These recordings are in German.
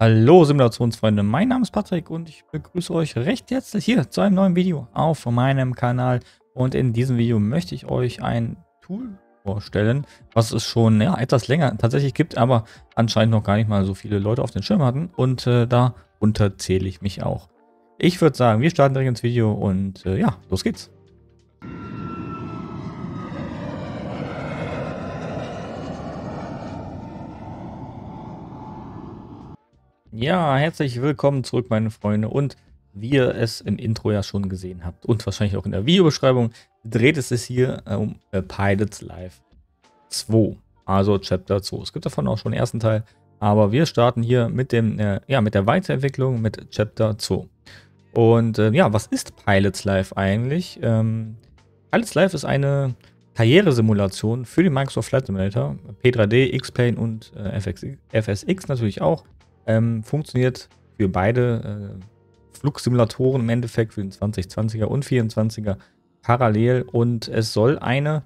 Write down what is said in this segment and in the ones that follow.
Hallo Simulationsfreunde, mein Name ist Patrick und ich begrüße euch recht herzlich hier zu einem neuen Video auf meinem Kanal. Und in diesem Video möchte ich euch ein Tool vorstellen, was es schon etwas länger tatsächlich gibt, aber anscheinend noch gar nicht mal so viele Leute auf den Schirm hatten. Und darunter zähle ich mich auch. Ich würde sagen, wir starten direkt ins Video und ja, los geht's. Ja, herzlich willkommen zurück, meine Freunde. Und wie ihr es im Intro ja schon gesehen habt und wahrscheinlich auch in der Videobeschreibung, dreht es sich hier um Pilots Life 2, also Chapter 2. Es gibt davon auch schon den ersten Teil, aber wir starten hier mit dem, mit der Weiterentwicklung mit Chapter 2. Und was ist Pilots Life eigentlich? Pilots Life ist eine Karrieresimulation für den Microsoft Flight Simulator, P3D, X-Plane und FSX natürlich auch. Funktioniert für beide Flugsimulatoren im Endeffekt, für den 2020er und 24er parallel, und es soll eine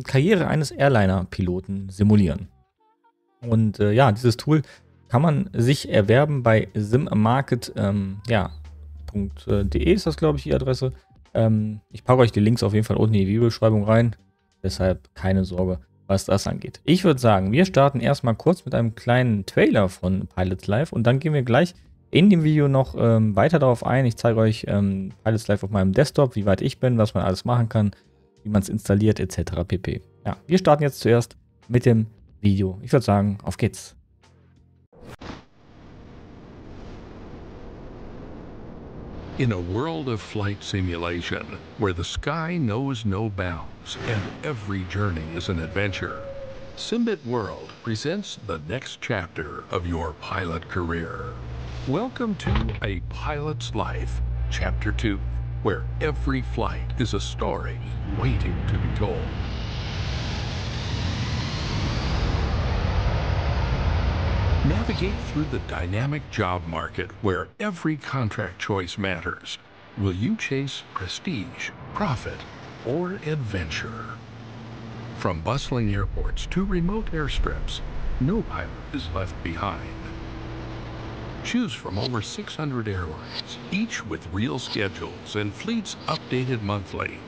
Karriere eines Airliner-Piloten simulieren. Und dieses Tool kann man sich erwerben bei simmarket.de ist das, glaube ich, die Adresse. Ich packe euch die Links auf jeden Fall unten in die Videobeschreibung rein, deshalb keine Sorge, was das angeht. Ich würde sagen, wir starten erstmal kurz mit einem kleinen Trailer von Pilots Life und dann gehen wir gleich in dem Video noch weiter darauf ein. Ich zeige euch Pilots Life auf meinem Desktop, wie weit ich bin, was man alles machen kann, wie man es installiert, etc. pp. Ja, wir starten jetzt zuerst mit dem Video. Ich würde sagen, auf geht's. In a world of flight simulation, where the sky knows no bounds and every journey is an adventure, Simbit World presents the next chapter of your pilot career. Welcome to A Pilot's Life, Chapter 2, where every flight is a story waiting to be told. Navigate through the dynamic job market where every contract choice matters. Will you chase prestige, profit, or adventure? From bustling airports to remote airstrips, no pilot is left behind. Choose from over 600 airlines, each with real schedules and fleets updated monthly.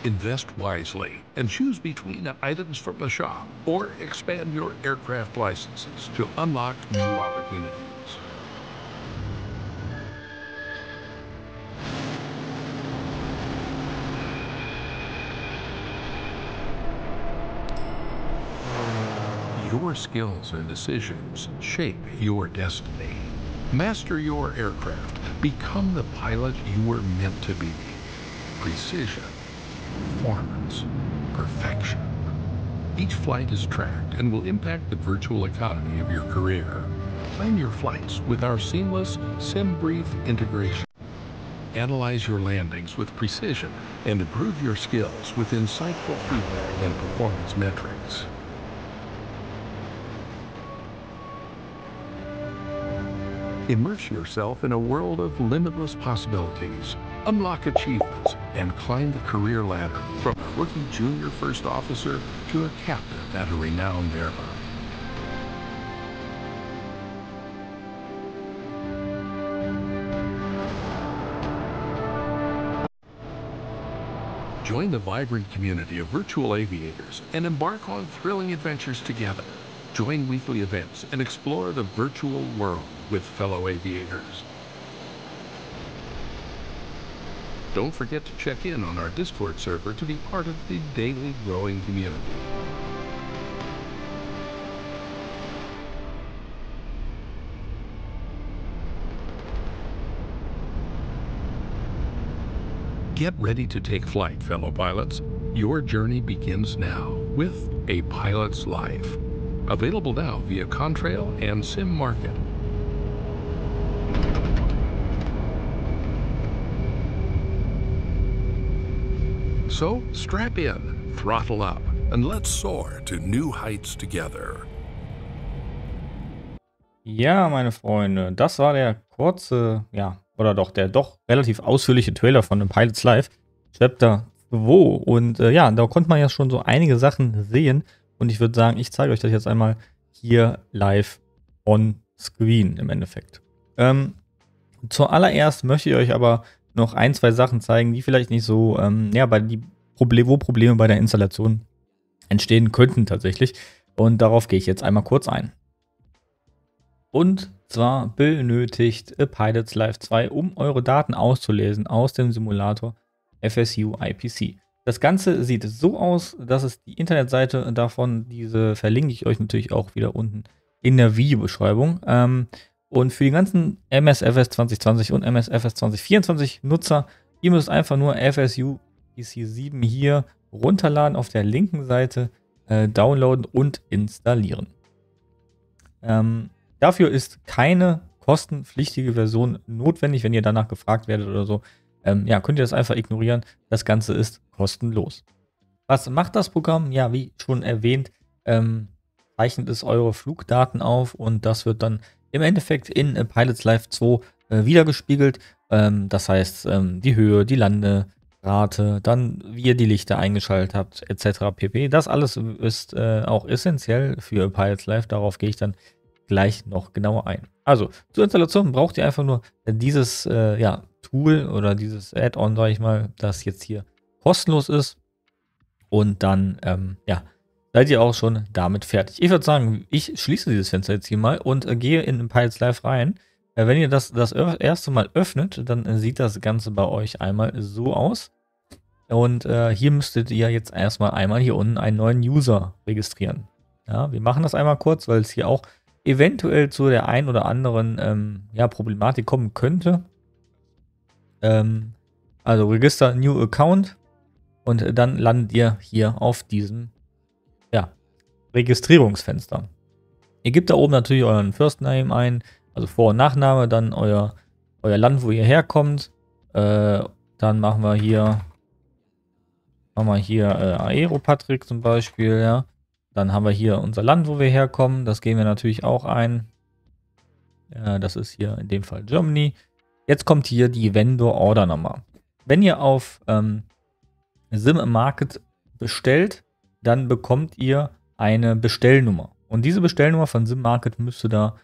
Invest wisely and choose between items from the shop or expand your aircraft licenses to unlock new opportunities. Your skills and decisions shape your destiny. Master your aircraft. Become the pilot you were meant to be. Precision. Performance, perfection. Each flight is tracked and will impact the virtual economy of your career. Plan your flights with our seamless SimBrief integration. Analyze your landings with precision and improve your skills with insightful feedback and performance metrics. Immerse yourself in a world of limitless possibilities. Unlock achievements and climb the career ladder from a rookie junior first officer to a captain at a renowned airline. Join the vibrant community of virtual aviators and embark on thrilling adventures together. Join weekly events and explore the virtual world with fellow aviators. Don't forget to check in on our Discord server to be part of the daily growing community. Get ready to take flight, fellow pilots. Your journey begins now with A Pilot's Life. Available now via Contrail and SimMarket. So, strap in, throttle up, and let's soar to new heights together. Ja, meine Freunde, das war der kurze, der doch relativ ausführliche Trailer von dem Pilots Life, Chapter 2. Und da konnte man ja schon so einige Sachen sehen. Und ich würde sagen, ich zeige euch das jetzt einmal hier live on Screen im Endeffekt. Zuallererst möchte ich euch aber noch ein, zwei Sachen zeigen, die vielleicht nicht so, wo Probleme bei der Installation entstehen könnten tatsächlich. Und darauf gehe ich jetzt einmal kurz ein. Und zwar benötigt Pilots Live 2, um eure Daten auszulesen aus dem Simulator FSU IPC. Das Ganze sieht so aus, dass es die Internetseite davon, diese verlinke ich euch natürlich auch wieder unten in der Videobeschreibung. Und für die ganzen MSFS 2020 und MSFS 2024 Nutzer, ihr müsst einfach nur FSU IPC 7 hier runterladen, auf der linken Seite downloaden und installieren. Dafür ist keine kostenpflichtige Version notwendig, wenn ihr danach gefragt werdet oder so. Könnt ihr das einfach ignorieren. Das Ganze ist kostenlos. Was macht das Programm? Ja, wie schon erwähnt, zeichnet es eure Flugdaten auf und das wird dann im Endeffekt in Pilots Live 2 wiedergespiegelt. Das heißt, die Höhe, die Landerate, dann wie ihr die Lichter eingeschaltet habt, etc. pp. Das alles ist auch essentiell für Pilots Live. Darauf gehe ich dann gleich noch genauer ein. Also, zur Installation braucht ihr einfach nur dieses Tool oder dieses Add-on, sage ich mal, das jetzt hier kostenlos ist. Und dann, seid ihr auch schon damit fertig. Ich würde sagen, ich schließe dieses Fenster jetzt hier mal und gehe in Pilots Live rein. Wenn ihr das erste Mal öffnet, dann sieht das Ganze bei euch einmal so aus. Und hier müsstet ihr jetzt erstmal einmal hier unten einen neuen User registrieren. Ja, wir machen das einmal kurz, weil es hier auch eventuell zu der ein oder anderen Problematik kommen könnte. Also Register New Account und dann landet ihr hier auf diesem Registrierungsfenster. Ihr gebt da oben natürlich euren First Name ein, also Vor- und Nachname, dann euer Land, wo ihr herkommt. Dann machen wir hier Aeropatrick zum Beispiel, ja. Dann haben wir hier unser Land, wo wir herkommen. Das geben wir natürlich auch ein. Das ist hier in dem Fall Germany. Jetzt kommt hier die Vendor-Order-Nummer. Wenn ihr auf SimMarket bestellt, dann bekommt ihr eine Bestellnummer. Und diese Bestellnummer von SimMarket müsste da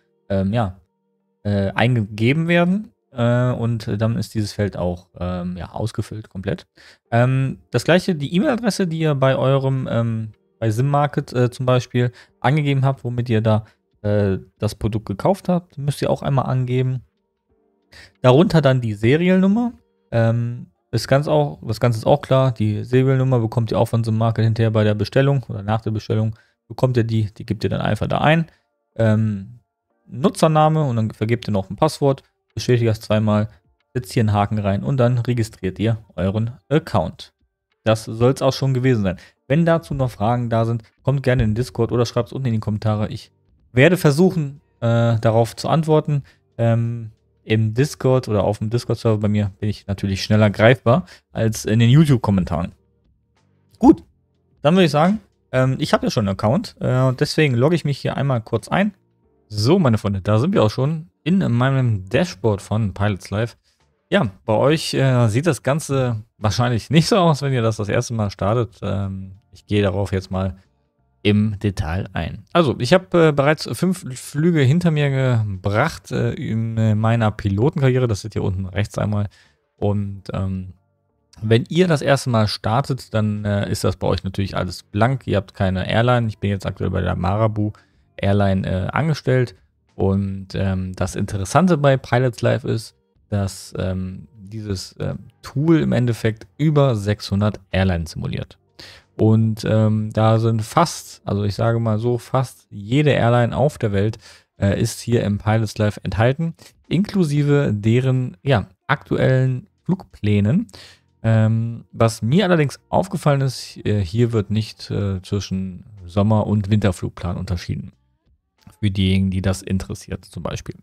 eingegeben werden. Und dann ist dieses Feld auch ausgefüllt komplett. Das gleiche, die E-Mail-Adresse, die ihr bei eurem bei SimMarket zum Beispiel angegeben habt, womit ihr da das Produkt gekauft habt, müsst ihr auch einmal angeben. Darunter dann die Serialnummer. Das Ganze ist auch klar. Die Serialnummer bekommt ihr auch von SimMarket hinterher bei der Bestellung oder nach der Bestellung. Bekommt ihr die gebt ihr dann einfach da ein. Nutzername und dann vergebt ihr noch ein Passwort. Bestätigt das zweimal, setzt hier einen Haken rein und dann registriert ihr euren Account. Das soll es auch schon gewesen sein. Wenn dazu noch Fragen da sind, kommt gerne in den Discord oder schreibt es unten in die Kommentare. Ich werde versuchen, darauf zu antworten. Im Discord oder auf dem Discord-Server bei mir bin ich natürlich schneller greifbar als in den YouTube-Kommentaren. Gut, dann würde ich sagen, ich habe ja schon einen Account. Deswegen logge ich mich hier einmal kurz ein. So, meine Freunde, da sind wir auch schon in meinem Dashboard von Pilots Live. Ja, bei euch sieht das Ganze wahrscheinlich nicht so aus, wenn ihr das erste Mal startet. Ich gehe darauf jetzt mal im Detail ein. Also, ich habe bereits 5 Flüge hinter mir gebracht in meiner Pilotenkarriere. Das seht ihr unten rechts einmal. Und wenn ihr das erste Mal startet, dann ist das bei euch natürlich alles blank. Ihr habt keine Airline. Ich bin jetzt aktuell bei der Marabu Airline angestellt. Und das Interessante bei Pilots Live ist, dass dieses Tool im Endeffekt über 600 Airlines simuliert. Und da sind fast jede Airline auf der Welt ist hier im Pilots Live enthalten, inklusive deren aktuellen Flugplänen. Was mir allerdings aufgefallen ist, hier wird nicht zwischen Sommer- und Winterflugplan unterschieden. Für diejenigen, die das interessiert zum Beispiel.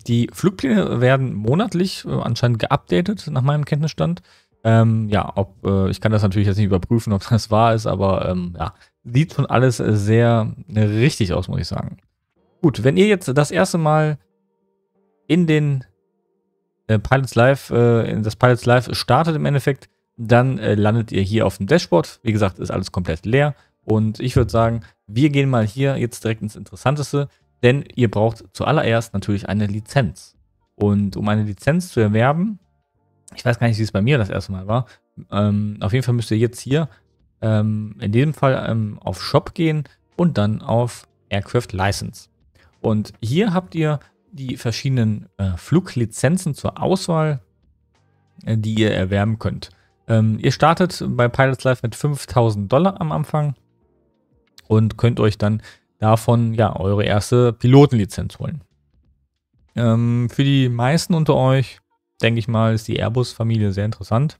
Die Flugpläne werden monatlich anscheinend geupdatet, nach meinem Kenntnisstand. Ich kann das natürlich jetzt nicht überprüfen, ob das wahr ist, aber sieht schon alles sehr richtig aus, muss ich sagen. Gut, wenn ihr jetzt das erste Mal in den Pilots Live, in das Pilots Live startet im Endeffekt, dann landet ihr hier auf dem Dashboard. Wie gesagt, ist alles komplett leer. Und ich würde sagen, wir gehen mal hier jetzt direkt ins Interessanteste. Denn ihr braucht zuallererst natürlich eine Lizenz. Und um eine Lizenz zu erwerben, ich weiß gar nicht, wie es bei mir das erste Mal war, auf jeden Fall müsst ihr jetzt hier in diesem Fall auf Shop gehen und dann auf Aircraft License. Und hier habt ihr die verschiedenen Fluglizenzen zur Auswahl, die ihr erwerben könnt. Ihr startet bei Pilots Life mit $5.000 am Anfang und könnt euch dann davon ja eure erste Pilotenlizenz holen. Für die meisten unter euch, denke ich mal, ist die Airbus-Familie sehr interessant.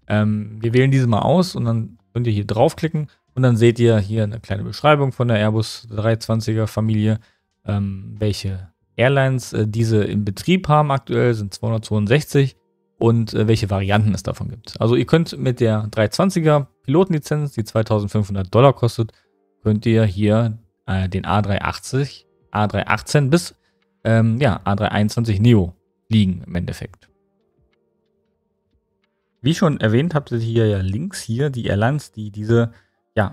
Wir wählen diese mal aus und dann könnt ihr hier draufklicken und dann seht ihr hier eine kleine Beschreibung von der Airbus 320er Familie, welche Airlines diese im Betrieb haben aktuell, sind 262 und welche Varianten es davon gibt. Also ihr könnt mit der 320er Pilotenlizenz, die $2.500 kostet, könnt ihr hier den A380, A318 bis A321 Neo fliegen im Endeffekt. Wie schon erwähnt, habt ihr hier ja links hier die Airlines, die diese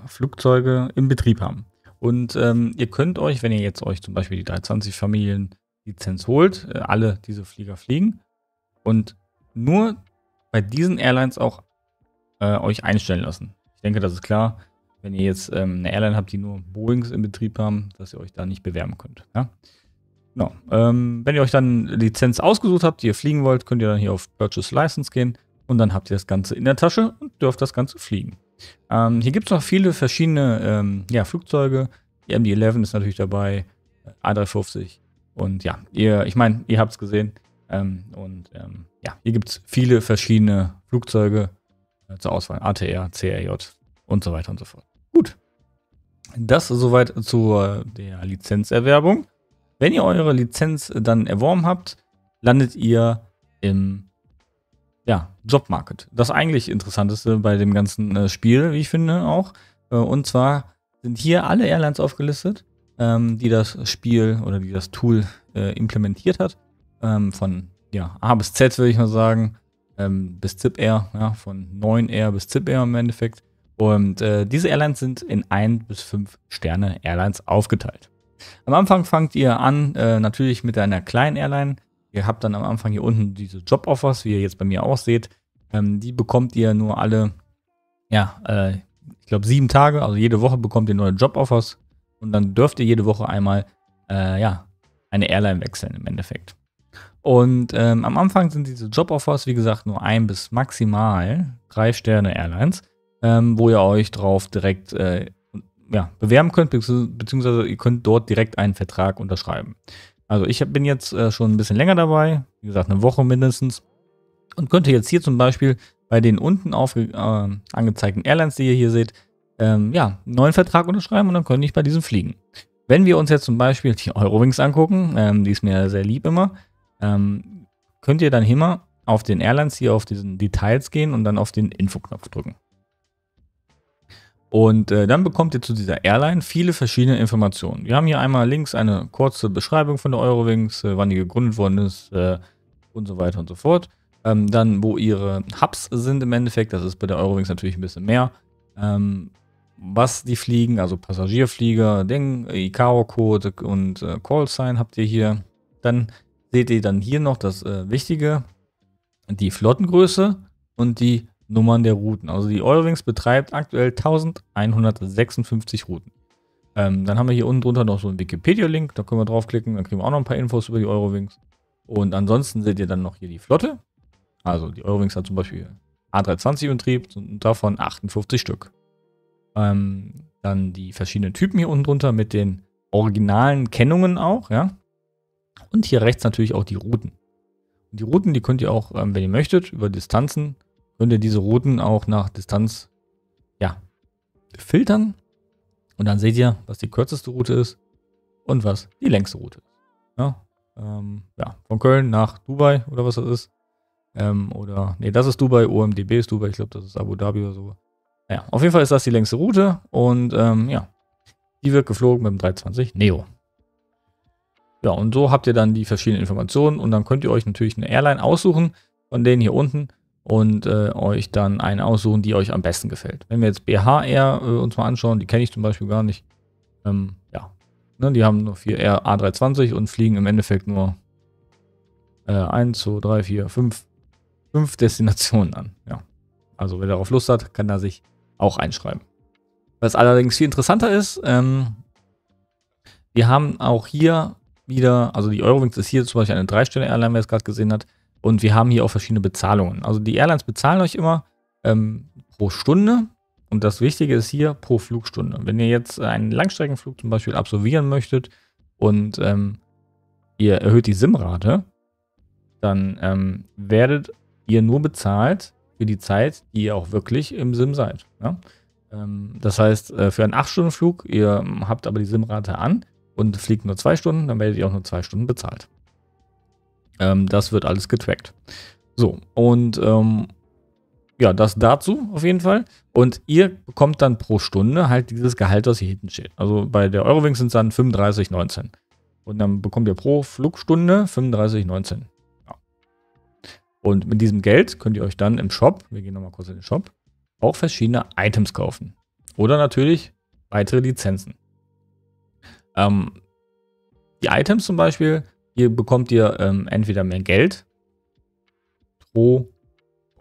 Flugzeuge im Betrieb haben. Und ihr könnt euch, wenn ihr jetzt euch zum Beispiel die 320 Familienlizenz holt, alle diese Flieger fliegen und nur bei diesen Airlines auch euch einstellen lassen. Ich denke, das ist klar, wenn ihr jetzt eine Airline habt, die nur Boeings im Betrieb haben, dass ihr euch da nicht bewerben könnt. Ja? Genau. Wenn ihr euch dann Lizenz ausgesucht habt, die ihr fliegen wollt, könnt ihr dann hier auf Purchase License gehen und dann habt ihr das Ganze in der Tasche und dürft das Ganze fliegen. Hier gibt es noch viele verschiedene Flugzeuge. Die MD-11 ist natürlich dabei, A350 und ja, ihr habt es gesehen. Hier gibt es viele verschiedene Flugzeuge zur Auswahl. ATR, CRJ und so weiter und so fort. Gut, das soweit zu der Lizenzerwerbung. Wenn ihr eure Lizenz dann erworben habt, landet ihr im Jobmarket. Das eigentlich Interessanteste bei dem ganzen Spiel, wie ich finde auch. Und zwar sind hier alle Airlines aufgelistet, die das Spiel oder die das Tool implementiert hat. Von A bis Z würde ich mal sagen, bis ZIP Air, von 9 Air bis ZIP Air im Endeffekt. Und diese Airlines sind in 1 bis 5 Sterne Airlines aufgeteilt. Am Anfang fangt ihr an natürlich mit einer kleinen Airline. Ihr habt dann am Anfang hier unten diese Job-Offers, wie ihr jetzt bei mir auch seht. Die bekommt ihr nur alle, ich glaube 7 Tage, also jede Woche bekommt ihr neue Job-Offers. Und dann dürft ihr jede Woche einmal, eine Airline wechseln im Endeffekt. Und am Anfang sind diese Job-Offers, wie gesagt, nur 1 bis maximal 3 Sterne Airlines, wo ihr euch drauf direkt bewerben könnt, beziehungsweise ihr könnt dort direkt einen Vertrag unterschreiben. Also ich bin jetzt schon ein bisschen länger dabei, wie gesagt, eine Woche mindestens, und könnte jetzt hier zum Beispiel bei den unten angezeigten Airlines, die ihr hier seht, einen neuen Vertrag unterschreiben und dann könnte ich bei diesem fliegen. Wenn wir uns jetzt zum Beispiel die Eurowings angucken, die ist mir sehr lieb immer, könnt ihr dann immer auf den Airlines hier auf diesen Details gehen und dann auf den Info-Knopf drücken. Und dann bekommt ihr zu dieser Airline viele verschiedene Informationen. Wir haben hier einmal links eine kurze Beschreibung von der Eurowings, wann die gegründet worden ist und so weiter und so fort. Dann, wo ihre Hubs sind im Endeffekt, das ist bei der Eurowings natürlich ein bisschen mehr. Was die fliegen, also Passagierflieger, ICAO-Code und Callsign habt ihr hier. Dann seht ihr dann hier noch das Wichtige, die Flottengröße und die Nummern der Routen. Also die Eurowings betreibt aktuell 1156 Routen. Dann haben wir hier unten drunter noch so einen Wikipedia-Link, da können wir draufklicken, dann kriegen wir auch noch ein paar Infos über die Eurowings. Und ansonsten seht ihr dann noch hier die Flotte. Also die Eurowings hat zum Beispiel A320 im Betrieb und davon 58 Stück. Dann die verschiedenen Typen hier unten drunter mit den originalen Kennungen auch, ja. Und hier rechts natürlich auch die Routen. Und die Routen, die könnt ihr auch, wenn ihr möchtet, über Distanzen, könnt ihr diese Routen auch nach Distanz, filtern. Und dann seht ihr, was die kürzeste Route ist und was die längste Route ist. Ja, von Köln nach Dubai oder was das ist. Das ist Dubai, OMDB ist Dubai, ich glaube, das ist Abu Dhabi oder so. Ja, auf jeden Fall ist das die längste Route und die wird geflogen mit dem 320 Neo. Ja, und so habt ihr dann die verschiedenen Informationen und dann könnt ihr euch natürlich eine Airline aussuchen von denen hier unten und euch dann eine aussuchen, die euch am besten gefällt. Wenn wir jetzt BH Air uns mal anschauen, die kenne ich zum Beispiel gar nicht. Ne? Die haben nur 4 A320 und fliegen im Endeffekt nur 1, 2, 3, 4, 5 Destinationen an. Ja. Also wer darauf Lust hat, kann da sich auch einschreiben. Was allerdings viel interessanter ist, wir haben auch hier wieder, also die Eurowings ist hier zum Beispiel eine 3-Sterne-Airline, wer es gerade gesehen hat. Und wir haben hier auch verschiedene Bezahlungen. Also die Airlines bezahlen euch immer pro Stunde. Und das Wichtige ist hier pro Flugstunde. Wenn ihr jetzt einen Langstreckenflug zum Beispiel absolvieren möchtet und ihr erhöht die SIM-Rate, dann werdet ihr nur bezahlt für die Zeit, die ihr auch wirklich im SIM seid. Ja? Das heißt, für einen 8-Stunden-Flug, ihr habt aber die SIM-Rate an und fliegt nur 2 Stunden, dann werdet ihr auch nur 2 Stunden bezahlt. Das wird alles getrackt. So, und ja, das dazu auf jeden Fall. Und ihr bekommt dann pro Stunde halt dieses Gehalt, was hier hinten steht. Also bei der Eurowings sind es dann 35,19. Und dann bekommt ihr pro Flugstunde 35,19. Ja. Und mit diesem Geld könnt ihr euch dann im Shop, wir gehen nochmal kurz in den Shop, auch verschiedene Items kaufen. Oder natürlich weitere Lizenzen. Die Items zum Beispiel, hier bekommt ihr entweder mehr Geld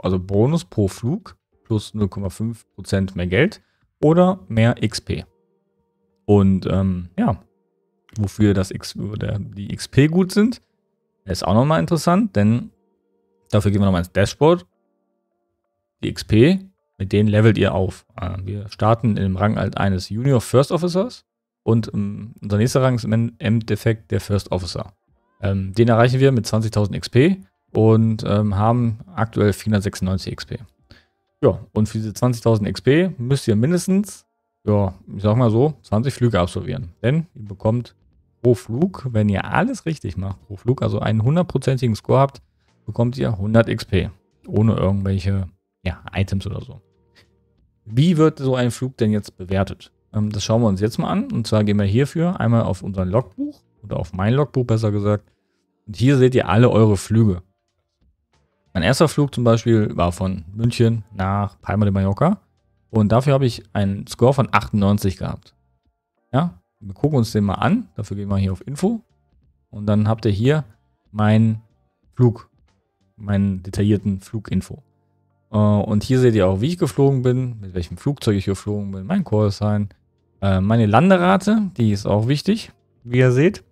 also Bonus pro Flug plus 0,5% mehr Geld oder mehr XP. Und ja, wofür die XP gut sind, ist auch nochmal interessant, denn dafür gehen wir nochmal ins Dashboard. Die XP, mit denen levelt ihr auf. Wir starten im Rang eines Junior First Officers und unser nächster Rang ist im Endeffekt der First Officer. Den erreichen wir mit 20.000 XP und haben aktuell 496 XP. Ja, und für diese 20.000 XP müsst ihr mindestens, ja, ich sag mal so, 20 Flüge absolvieren. Denn ihr bekommt pro Flug, wenn ihr alles richtig macht, pro Flug, also einen 100%igen Score habt, bekommt ihr 100 XP. Ohne irgendwelche Items oder so. Wie wird so ein Flug denn jetzt bewertet? Das schauen wir uns jetzt mal an. Und zwar gehen wir hierfür einmal auf unser Logbuch oder auf mein Logbuch besser gesagt. Und hier seht ihr alle eure Flüge. Mein erster Flug zum Beispiel war von München nach Palma de Mallorca. Und dafür habe ich einen Score von 98 gehabt. Ja, wir gucken uns den mal an. Dafür gehen wir hier auf Info. Und dann habt ihr hier meinen detaillierten Fluginfo. Und hier seht ihr auch, wie ich geflogen bin, mit welchem Flugzeug ich geflogen bin, mein Callsign, meine Landerate, die ist auch wichtig, wie ihr seht.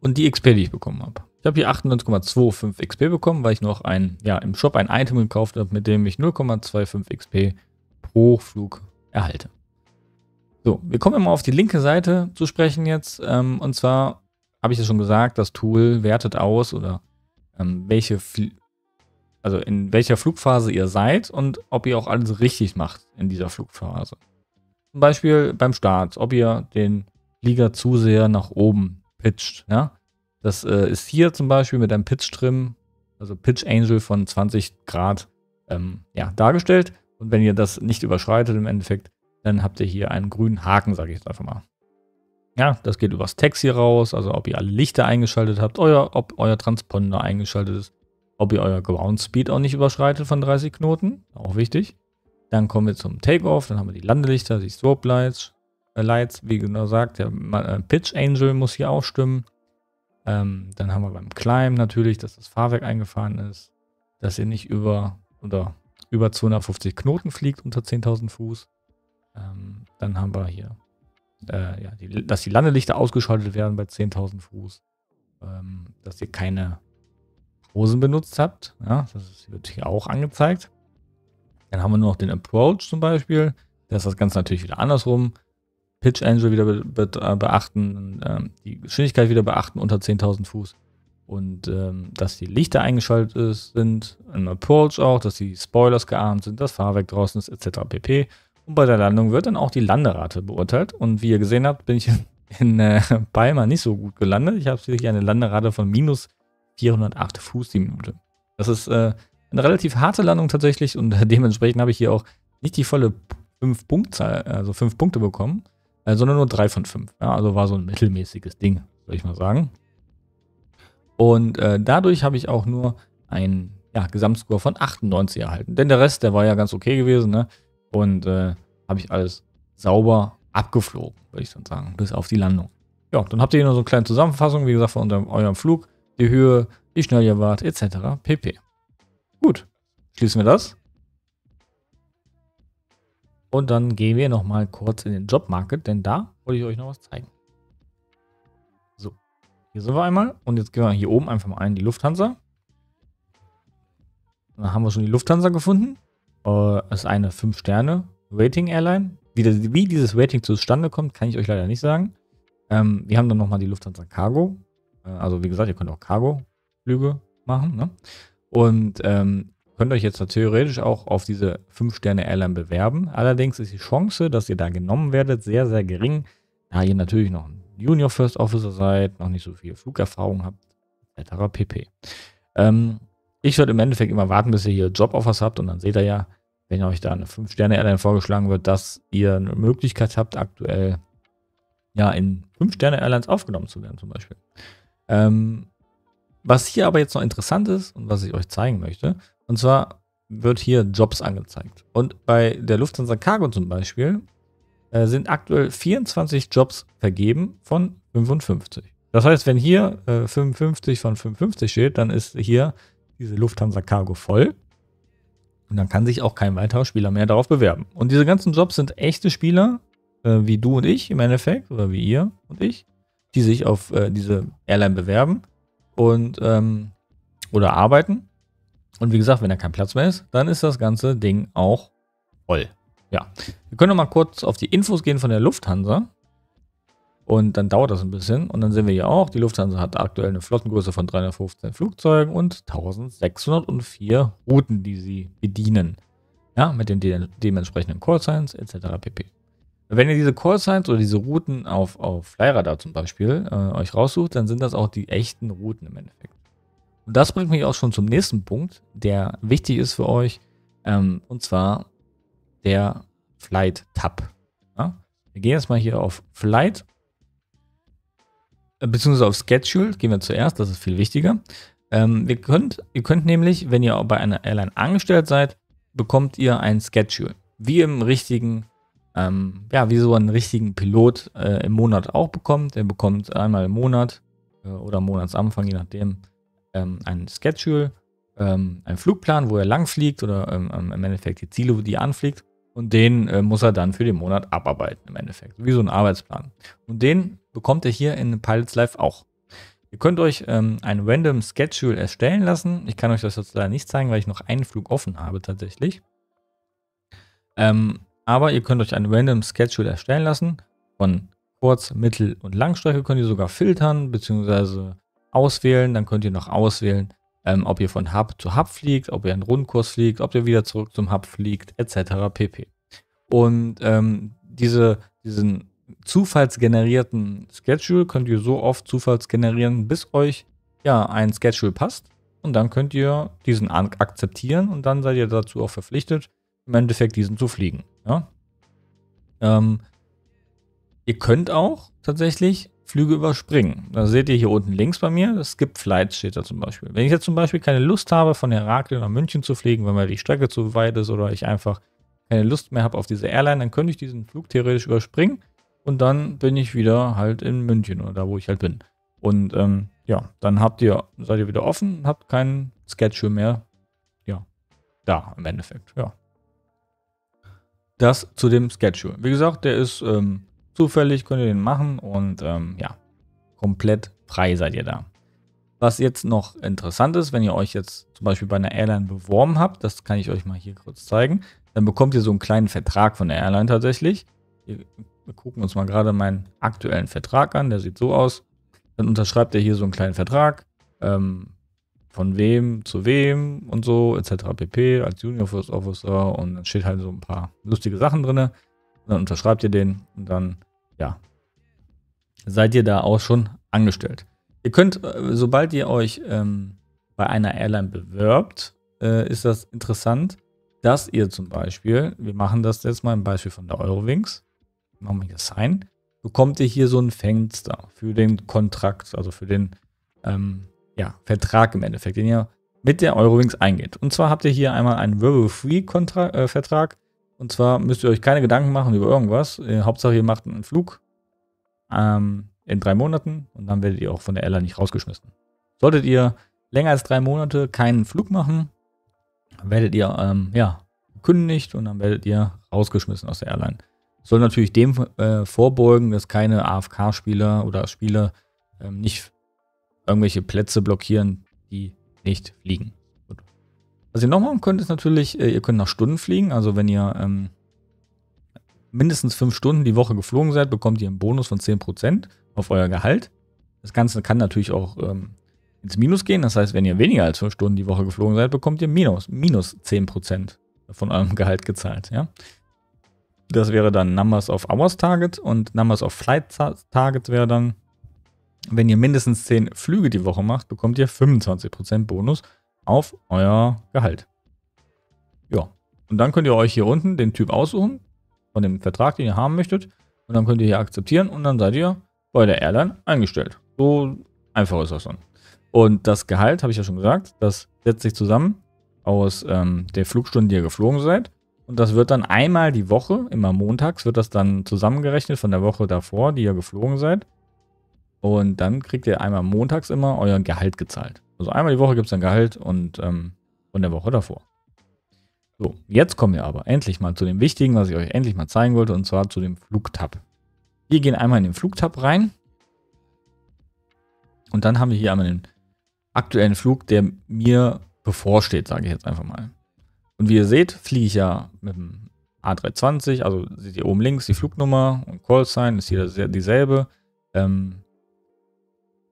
Und die XP, die ich bekommen habe. Ich habe hier 98,25 XP bekommen, weil ich noch im Shop ein Item gekauft habe, mit dem ich 0,25 XP pro Flug erhalte. So, wir kommen mal auf die linke Seite zu sprechen jetzt. Und zwar habe ich ja schon gesagt, das Tool wertet aus oder in welcher Flugphase ihr seid und ob ihr auch alles richtig macht in dieser Flugphase. Zum Beispiel beim Start, ob ihr den Flieger zu sehr nach oben pitcht. Ja? Das ist hier zum Beispiel mit einem Pitch-Trim, also Pitch Angel von 20 Grad dargestellt. Und wenn ihr das nicht überschreitet im Endeffekt, dann habt ihr hier einen grünen Haken, sage ich jetzt einfach mal. Ja, das geht übers Text hier raus, also ob ihr alle Lichter eingeschaltet habt, ob euer Transponder eingeschaltet ist, ob ihr euer Ground Speed auch nicht überschreitet von 30 Knoten, auch wichtig. Dann kommen wir zum Takeoff, dann haben wir die Landelichter, die Strobe Lights, wie genau sagt, der Pitch Angel muss hier auch stimmen. Dann haben wir beim Climb natürlich, dass das Fahrwerk eingefahren ist, dass ihr nicht über 250 Knoten fliegt unter 10.000 Fuß. Dann haben wir hier, dass die Landelichter ausgeschaltet werden bei 10.000 Fuß. Dass ihr keine Hosen benutzt habt. Ja, das wird hier auch angezeigt. Dann haben wir nur noch den Approach zum Beispiel. Da ist das Ganze natürlich wieder andersrum. Pitch Angel wieder beachten, die Geschwindigkeit wieder beachten unter 10.000 Fuß. Und dass die Lichter eingeschaltet sind, im Approach auch, dass die Spoilers gearmt sind, das Fahrwerk draußen ist, etc. pp. Und bei der Landung wird dann auch die Landerate beurteilt. Und wie ihr gesehen habt, bin ich in Palma nicht so gut gelandet. Ich habe hier eine Landerate von minus 408 Fuß die Minute. Das ist eine relativ harte Landung tatsächlich und dementsprechend habe ich hier auch nicht die volle 5 Punkte bekommen, sondern nur 3 von 5. Ja, also war so ein mittelmäßiges Ding, würde ich mal sagen. Und dadurch habe ich auch nur einen Gesamtscore von 98 erhalten. Denn der Rest, der war ja ganz okay gewesen, ne? Und habe ich alles sauber abgeflogen, würde ich dann sagen, bis auf die Landung. ja, dann habt ihr hier noch so eine kleine Zusammenfassung, wie gesagt, von eurem Flug, die Höhe, wie schnell ihr wart, etc. pp. Gut, schließen wir das. Und dann gehen wir nochmal kurz in den Jobmarket, denn da wollte ich euch noch was zeigen. So, hier sind wir einmal und jetzt gehen wir hier oben einfach mal ein, die Lufthansa. Dann haben wir schon die Lufthansa gefunden. Das ist eine 5-Sterne-Rating-Airline. Wie dieses Rating zustande kommt, kann ich euch leider nicht sagen. Wir haben dann nochmal die Lufthansa Cargo. Also wie gesagt, ihr könnt auch Cargo-Flüge machen. Ne? Und könnt euch jetzt theoretisch auch auf diese 5-Sterne-Airline bewerben. Allerdings ist die Chance, dass ihr da genommen werdet, sehr, sehr gering, da ihr natürlich noch ein Junior First Officer seid, noch nicht so viel Flugerfahrung habt, etc. pp. Ich würde im Endeffekt immer warten, bis ihr hier Joboffers habt und dann seht ihr ja, wenn euch da eine 5-Sterne-Airline vorgeschlagen wird, dass ihr eine Möglichkeit habt, aktuell ja in 5-Sterne-Airlines aufgenommen zu werden zum Beispiel. Was hier aber jetzt noch interessant ist und was ich euch zeigen möchte, und zwar wird hier Jobs angezeigt. Und bei der Lufthansa Cargo zum Beispiel sind aktuell 24 Jobs vergeben von 55. Das heißt, wenn hier 55 von 55 steht, dann ist hier diese Lufthansa Cargo voll. Und dann kann sich auch kein weiterer Spieler mehr darauf bewerben. Und diese ganzen Jobs sind echte Spieler, wie du und ich im Endeffekt, oder wie ihr und ich, die sich auf diese Airline bewerben und oder arbeiten. Und wie gesagt, wenn da kein Platz mehr ist, dann ist das ganze Ding auch voll. Ja, wir können noch mal kurz auf die Infos gehen von der Lufthansa. Und dann dauert das ein bisschen. Und dann sehen wir hier auch, die Lufthansa hat aktuell eine Flottengröße von 315 Flugzeugen und 1604 Routen, die sie bedienen. Ja, mit den dementsprechenden Callsigns etc. pp. Wenn ihr diese Callsigns oder diese Routen auf Flyradar zum Beispiel euch raussucht, dann sind das auch die echten Routen im Endeffekt. Und das bringt mich auch schon zum nächsten Punkt, der wichtig ist für euch, und zwar der Flight-Tab. Ja? Wir gehen jetzt mal hier auf Flight, beziehungsweise auf Schedule, gehen wir zuerst, das ist viel wichtiger. Ihr könnt nämlich, wenn ihr bei einer Airline angestellt seid, bekommt ihr ein Schedule. Wie im richtigen, wie so einen richtigen Pilot im Monat auch bekommt. Der bekommt einmal im Monat oder am Monatsanfang, je nachdem, ein Schedule, einen Flugplan, wo er lang fliegt oder im Endeffekt die Ziele, die er anfliegt. Und den muss er dann für den Monat abarbeiten im Endeffekt. Wie so ein Arbeitsplan. Und den bekommt ihr hier in Pilots Live auch. Ihr könnt euch ein Random Schedule erstellen lassen. Ich kann euch das jetzt leider nicht zeigen, weil ich noch einen Flug offen habe tatsächlich. Aber ihr könnt euch ein Random Schedule erstellen lassen. Von Kurz-, Mittel- und Langstrecke könnt ihr sogar filtern bzw. auswählen. Dann könnt ihr noch auswählen, ob ihr von Hub zu Hub fliegt, ob ihr einen Rundkurs fliegt, ob ihr wieder zurück zum Hub fliegt, etc. pp. Und diesen zufallsgenerierten Schedule könnt ihr so oft zufallsgenerieren, bis euch ja ein Schedule passt. Und dann könnt ihr diesen akzeptieren und dann seid ihr dazu auch verpflichtet, im Endeffekt diesen zu fliegen. Ja? Ihr könnt auch tatsächlich Flüge überspringen. Da seht ihr hier unten links bei mir, Skip Flights steht da zum Beispiel. Wenn ich jetzt zum Beispiel keine Lust habe, von Heraklion nach München zu fliegen, weil mir die Strecke zu weit ist oder ich einfach keine Lust mehr habe auf diese Airline, dann könnte ich diesen Flug theoretisch überspringen und dann bin ich wieder halt in München oder da, wo ich halt bin. Und dann seid ihr wieder offen und habt keinen Schedule mehr, da im Endeffekt, Das zu dem Schedule. Wie gesagt, der ist zufällig, könnt ihr den machen und komplett frei seid ihr da. Was jetzt noch interessant ist, wenn ihr euch jetzt zum Beispiel bei einer Airline beworben habt, das kann ich euch mal hier kurz zeigen, dann bekommt ihr so einen kleinen Vertrag von der Airline tatsächlich. Wir gucken uns mal gerade meinen aktuellen Vertrag an, der sieht so aus. Dann unterschreibt ihr hier so einen kleinen Vertrag, von wem zu wem und so, etc. pp. Als Junior First Officer und dann steht halt so ein paar lustige Sachen drin. Dann unterschreibt ihr den und dann, seid ihr da auch schon angestellt. Ihr könnt, sobald ihr euch bei einer Airline bewirbt, ist das interessant, dass ihr zum Beispiel, wir machen das jetzt mal im Beispiel von der Eurowings, machen wir hier Sign, bekommt ihr hier so ein Fenster für den Kontrakt, also für den Vertrag im Endeffekt, den ihr mit der Eurowings eingeht. Und zwar habt ihr hier einmal einen Verbal-Free-Vertrag. Und zwar müsst ihr euch keine Gedanken machen über irgendwas. Hauptsache ihr macht einen Flug. in 3 Monaten und dann werdet ihr auch von der Airline nicht rausgeschmissen. Solltet ihr länger als 3 Monate keinen Flug machen, werdet ihr gekündigt und dann werdet ihr rausgeschmissen aus der Airline. Soll natürlich dem vorbeugen, dass keine AFK-Spieler oder Spieler nicht irgendwelche Plätze blockieren, die nicht fliegen. Gut. Was ihr noch machen könnt, ist natürlich, ihr könnt nach Stunden fliegen. Also wenn ihr mindestens 5 Stunden die Woche geflogen seid, bekommt ihr einen Bonus von 10% auf euer Gehalt. Das Ganze kann natürlich auch ins Minus gehen. Das heißt, wenn ihr weniger als 5 Stunden die Woche geflogen seid, bekommt ihr minus 10% von eurem Gehalt gezahlt. Ja? Das wäre dann Numbers of Hours Target und Numbers of Flight Target wäre dann, wenn ihr mindestens 10 Flüge die Woche macht, bekommt ihr 25% Bonus auf euer Gehalt. Ja, und dann könnt ihr euch hier unten den Typ aussuchen von dem Vertrag, den ihr haben möchtet und dann könnt ihr hier akzeptieren und dann seid ihr bei der Airline eingestellt. So einfach ist das dann. Und das Gehalt, habe ich ja schon gesagt, das setzt sich zusammen aus der Flugstunden, die ihr geflogen seid. Und das wird dann einmal die Woche, immer montags, wird das dann zusammengerechnet von der Woche davor, die ihr geflogen seid. Und dann kriegt ihr einmal montags immer euer Gehalt gezahlt. Also einmal die Woche gibt es ein Gehalt und von der Woche davor. So, jetzt kommen wir aber endlich mal zu dem Wichtigen, was ich euch endlich mal zeigen wollte, und zwar zu dem Flugtab. Wir gehen einmal in den Flugtab rein. Und dann haben wir hier einmal den aktuellen Flug, der mir bevorsteht, sage ich jetzt einfach mal. Und wie ihr seht, fliege ich ja mit dem A320, also seht ihr oben links die Flugnummer und Callsign ist hier dieselbe.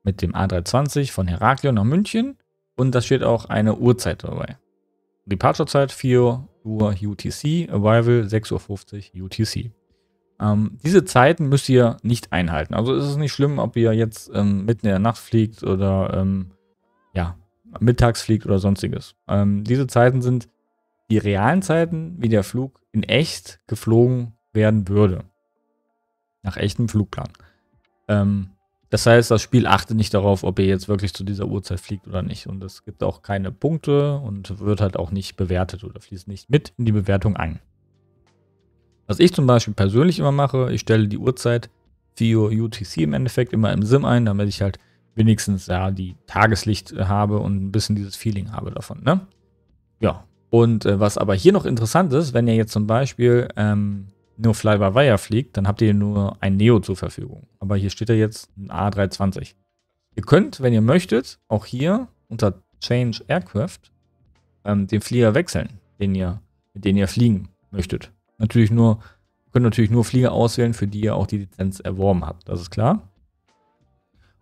Mit dem A320 von Heraklion nach München und da steht auch eine Uhrzeit dabei. Departure-Zeit 4 Uhr UTC, Arrival 6:50 Uhr UTC. Diese Zeiten müsst ihr nicht einhalten. Also ist es nicht schlimm, ob ihr jetzt mitten in der Nacht fliegt oder mittags fliegt oder sonstiges. Diese Zeiten sind die realen Zeiten, wie der Flug in echt geflogen werden würde. Nach echtem Flugplan. Das heißt, das Spiel achtet nicht darauf, ob ihr jetzt wirklich zu dieser Uhrzeit fliegt oder nicht. Und es gibt auch keine Punkte und wird halt auch nicht bewertet oder fließt nicht mit in die Bewertung ein. Was ich zum Beispiel persönlich immer mache, ich stelle die Uhrzeit 4 Uhr UTC im Endeffekt immer im Sim ein, damit ich halt wenigstens die Tageslicht habe und ein bisschen dieses Feeling habe davon. Ne? Ja, und was aber hier noch interessant ist, wenn ihr jetzt zum Beispiel nur Fly-by-Wire fliegt, dann habt ihr nur ein Neo zur Verfügung. Aber hier steht ja jetzt ein A320. Ihr könnt, wenn ihr möchtet, auch hier unter Change Aircraft den Flieger wechseln, mit dem ihr fliegen möchtet. Könnt natürlich nur Flieger auswählen, für die ihr auch die Lizenz erworben habt. Das ist klar.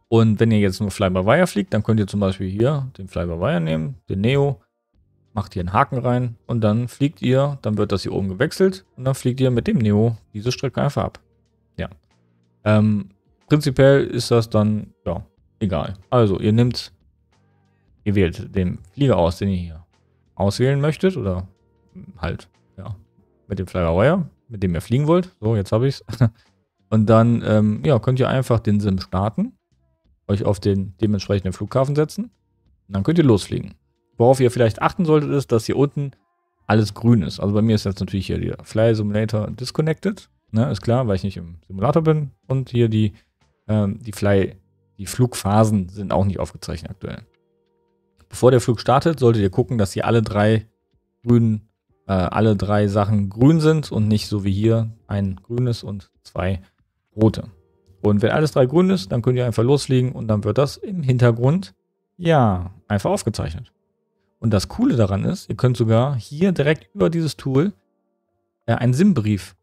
Und wenn ihr jetzt nur Fly-by-Wire fliegt, dann könnt ihr zum Beispiel hier den Fly-by-Wire nehmen, den Neo, macht hier einen Haken rein und dann fliegt ihr, dann wird das hier oben gewechselt und dann fliegt ihr mit dem Neo diese Strecke einfach ab. Ja. Prinzipiell ist das dann, egal. Also ihr wählt den Flieger aus, den ihr hier auswählen möchtet oder halt, mit dem Fly-by-Wire, mit dem ihr fliegen wollt. So, jetzt habe ich es. Und dann, könnt ihr einfach den Sim starten, euch auf den dementsprechenden Flughafen setzen und dann könnt ihr losfliegen. Worauf ihr vielleicht achten solltet, ist, dass hier unten alles grün ist. Also bei mir ist jetzt natürlich hier der Fly Simulator disconnected. Ne, ist klar, weil ich nicht im Simulator bin. Und hier die Flugphasen sind auch nicht aufgezeichnet aktuell. Bevor der Flug startet, solltet ihr gucken, dass hier alle drei Sachen grün sind und nicht so wie hier ein grünes und 2 rote. Und wenn alles 3 grün ist, dann könnt ihr einfach losfliegen und dann wird das im Hintergrund, einfach aufgezeichnet. Und das Coole daran ist, ihr könnt sogar hier direkt über dieses Tool einen Simbrief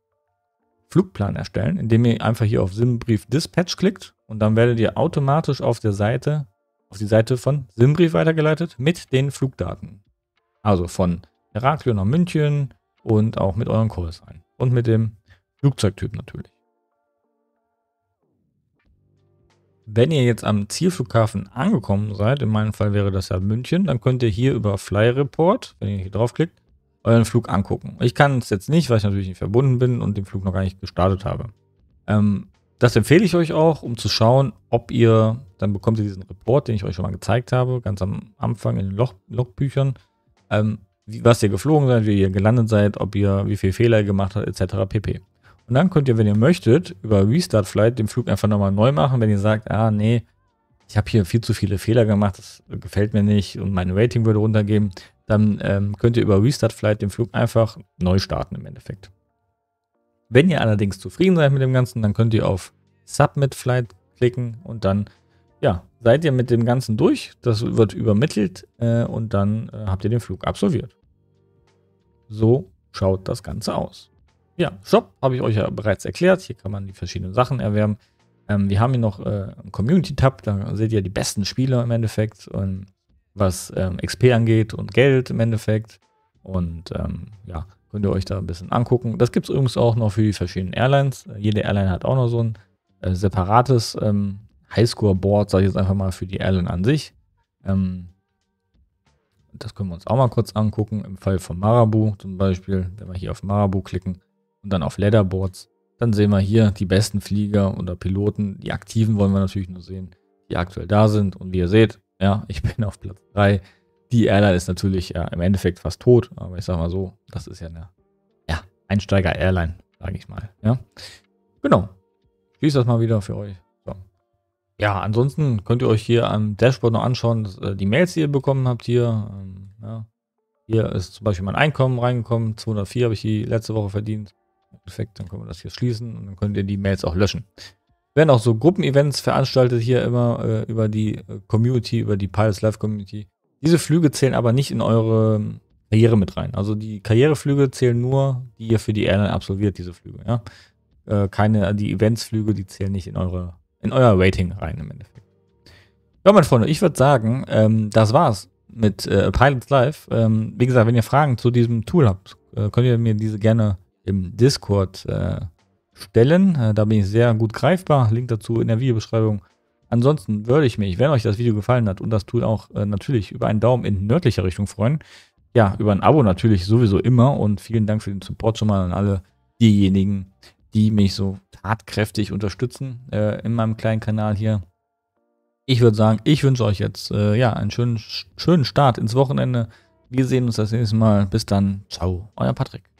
Flugplan erstellen, indem ihr einfach hier auf Simbrief Dispatch klickt und dann werdet ihr automatisch auf die Seite von Simbrief weitergeleitet mit den Flugdaten. Also von Heraklion nach München und auch mit euren Callsign und mit dem Flugzeugtyp natürlich. Wenn ihr jetzt am Zielflughafen angekommen seid, in meinem Fall wäre das ja München, dann könnt ihr hier über Fly Report, wenn ihr hier draufklickt, euren Flug angucken. Ich kann es jetzt nicht, weil ich natürlich nicht verbunden bin und den Flug noch gar nicht gestartet habe. Das empfehle ich euch auch, um zu schauen, dann bekommt ihr diesen Report, den ich euch schon mal gezeigt habe, ganz am Anfang in den Logbüchern, was ihr geflogen seid, wie ihr gelandet seid, wie viele Fehler ihr gemacht habt, etc. pp. Und dann könnt ihr, wenn ihr möchtet, über Restart Flight den Flug einfach nochmal neu machen, wenn ihr sagt, nee, ich habe hier viel zu viele Fehler gemacht, das gefällt mir nicht und mein Rating würde runtergehen, dann könnt ihr über Restart Flight den Flug einfach neu starten im Endeffekt. Wenn ihr allerdings zufrieden seid mit dem Ganzen, dann könnt ihr auf Submit Flight klicken und dann seid ihr mit dem Ganzen durch. Das wird übermittelt und dann habt ihr den Flug absolviert. So schaut das Ganze aus. Ja, Shop habe ich euch ja bereits erklärt. Hier kann man die verschiedenen Sachen erwerben. Wir haben hier noch einen Community-Tab. Da seht ihr die besten Spieler im Endeffekt, was XP angeht und Geld im Endeffekt. Und könnt ihr euch da ein bisschen angucken. Das gibt es übrigens auch noch für die verschiedenen Airlines. Jede Airline hat auch noch so ein separates Highscore-Board, sage ich jetzt einfach mal, für die Airline an sich. Das können wir uns auch mal kurz angucken. Im Fall von Marabu zum Beispiel, wenn wir hier auf Marabu klicken und dann auf Leaderboards, dann sehen wir hier die besten Flieger oder Piloten. Die aktiven wollen wir natürlich nur sehen, die aktuell da sind. Und wie ihr seht, ich bin auf Platz 3. Die Airline ist natürlich im Endeffekt fast tot, aber ich sage mal so, das ist ja eine Einsteiger-Airline, sage ich mal. Ja, genau. Schließe das mal wieder für euch. So. Ja, ansonsten könnt ihr euch hier am Dashboard noch anschauen, die Mails, die ihr bekommen habt hier. Hier ist zum Beispiel mein Einkommen reingekommen. 204 habe ich die letzte Woche verdient. Perfekt, dann können wir das hier schließen und dann könnt ihr die Mails auch löschen. Werden auch so Gruppenevents veranstaltet hier immer über die Community, über die Pilots Live Community. Diese Flüge zählen aber nicht in eure Karriere mit rein. Also die Karriereflüge zählen nur, die ihr für die Airline absolviert, diese Flüge. Ja? Die Eventsflüge, die zählen nicht in euer Rating rein im Endeffekt. Ja, meine Freunde, ich würde sagen, das war's mit Pilots Live. Wie gesagt, wenn ihr Fragen zu diesem Tool habt, könnt ihr mir diese gerne im Discord stellen. Da bin ich sehr gut greifbar. Link dazu in der Videobeschreibung. Ansonsten würde ich mich, wenn euch das Video gefallen hat und das Tool auch natürlich über einen Daumen in nördlicher Richtung freuen. Ja, über ein Abo natürlich sowieso immer und vielen Dank für den Support schon mal an alle diejenigen, die mich so tatkräftig unterstützen in meinem kleinen Kanal hier. Ich würde sagen, ich wünsche euch jetzt einen schönen Start ins Wochenende. Wir sehen uns das nächste Mal. Bis dann. Ciao, euer Patrick.